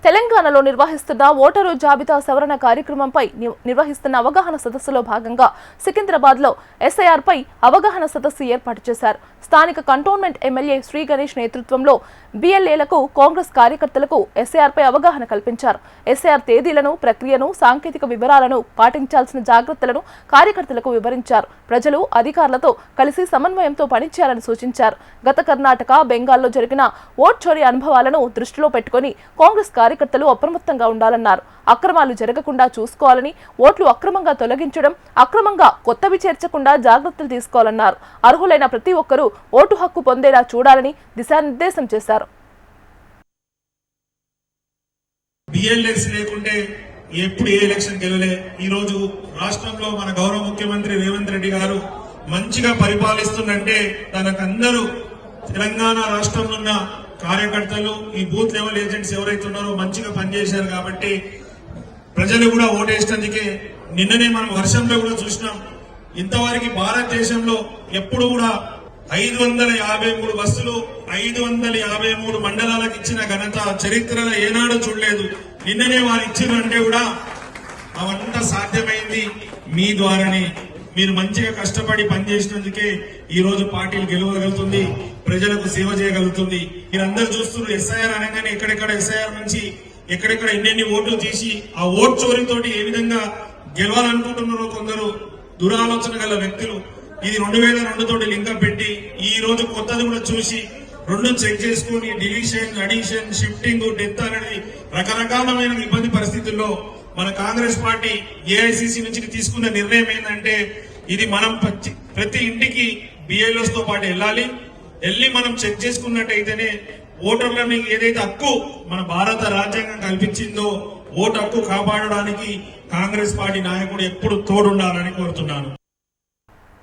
తెలంగాణలో నిర్వహిస్తున్న ఓటరు జాబితా సవరణ కార్యక్రమంపై నిర్వహిస్తున్న అవగాహన సదస్సులో భాగంగా సికింద్రాబాద్లో ఎస్ఐఆర్ పై అవగాహన సదస్సు ఏర్పాటు చేశారు. స్థానిక కంటోన్మెంట్ ఎమ్మెల్యే శ్రీ గణేష్ నేతృత్వంలో బిఎల్ఏలకు కాంగ్రెస్ కార్యకర్తలకు ఎస్ఐఆర్ పై అవగాహన కల్పించారు. ఎస్ఐఆర్ తేదీలను, ప్రక్రియను, సాంకేతిక వివరాలను, పాటించాల్సిన జాగ్రత్తలను కార్యకర్తలకు వివరించారు. ప్రజలు అధికారులతో కలిసి సమన్వయంతో పనిచేయాలని సూచించారు. గత కర్ణాటక, బెంగాల్లో జరిగిన ఓట్ చోరీ అనుభవాలను దృష్టిలో పెట్టుకుని కాంగ్రెస్ కార్యకర్తలు అప్రమత్తంగా ఉండాలన్నారు. అక్రమాలు జరగకుండా చూసుకోవాలని, ఓట్లు అక్రమంగా తొలగించడం, అక్రమంగా కొత్తవి చేర్చకుండా జాగ్రత్తలు తీసుకోవాలన్నారు. అర్హులైన ప్రతి ఒక్కరూ ఓటు హక్కు పొందేలా చూడాలని దిశానిర్దేశం చేశారు. బిఎల్ఎస్ లేకుంటే ఎప్పుడు ఏ ఎలక్షన్ గెలవలే. ఈ రోజు రాష్ట్రంలో మన గౌరవ ముఖ్యమంత్రి రేవంత్ రెడ్డి గారు మంచిగా పరిపాలిస్తుందంటే తనకందరూ తెలంగాణ రాష్ట్రంలో ఉన్న కార్యకర్తలు, ఈ బూత్ లెవెల్ ఏజెంట్స్ ఎవరైతే ఉన్నారో మంచిగా పనిచేశారు కాబట్టి ప్రజలు కూడా ఓటేసినందుకే. నిన్ననే మనం వర్షంలో కూడా చూసినాం. ఇంతవరకు భారతదేశంలో ఎప్పుడు కూడా 553 బస్సులు 553 మండలాలకు ఇచ్చిన ఘనత చరిత్రలో ఏనాడు చూడలేదు. నిన్ననే వారు ఇచ్చిందంటే కూడా అవంతా సాధ్యమైంది మీ ద్వారానే. మీరు మంచిగా కష్టపడి పనిచేసినందుకే ఈ రోజు పార్టీలు గెలవగలుగుతుంది, ప్రజలకు సేవ చేయగలుగుతుంది. మీరందరూ చూస్తున్నారు, ఎస్ఐఆర్ అనగానే ఎక్కడెక్కడ ఎస్ఐఆర్ నుంచి ఎక్కడెక్కడ ఎన్నెన్ని ఓట్లు తీసి ఆ ఓట్ చోరీతోటి ఏ విధంగా గెలవాలనుకుంటున్నారో కొందరు దురాలోచన గల వ్యక్తులు ఇది 2002 తోటి లింకప్ పెట్టి ఈ రోజు కొత్తది కూడా చూసి 2 చెక్ చేసుకుని డిలీషన్, అడిషన్, షిఫ్టింగ్, డెత్ అనేది రకరకాలమైన ఇబ్బంది పరిస్థితుల్లో మన కాంగ్రెస్ పార్టీ ఏఐసిసి నుంచి తీసుకున్న నిర్ణయం ఏంటంటే ఇది మనం ప్రతి ఇంటికి బిఎల్ఓస్ తో పాటు వెళ్ళి మనం చెక్ చేసుకున్నట్టయితేనే ఓటర్లని ఏదైతే హక్కు మన భారత రాజ్యాంగం కల్పించిందో ఓటు హక్కు కాపాడడానికి కాంగ్రెస్ పార్టీ నాయకుడు ఎప్పుడు తోడుండాలని కోరుతున్నాను.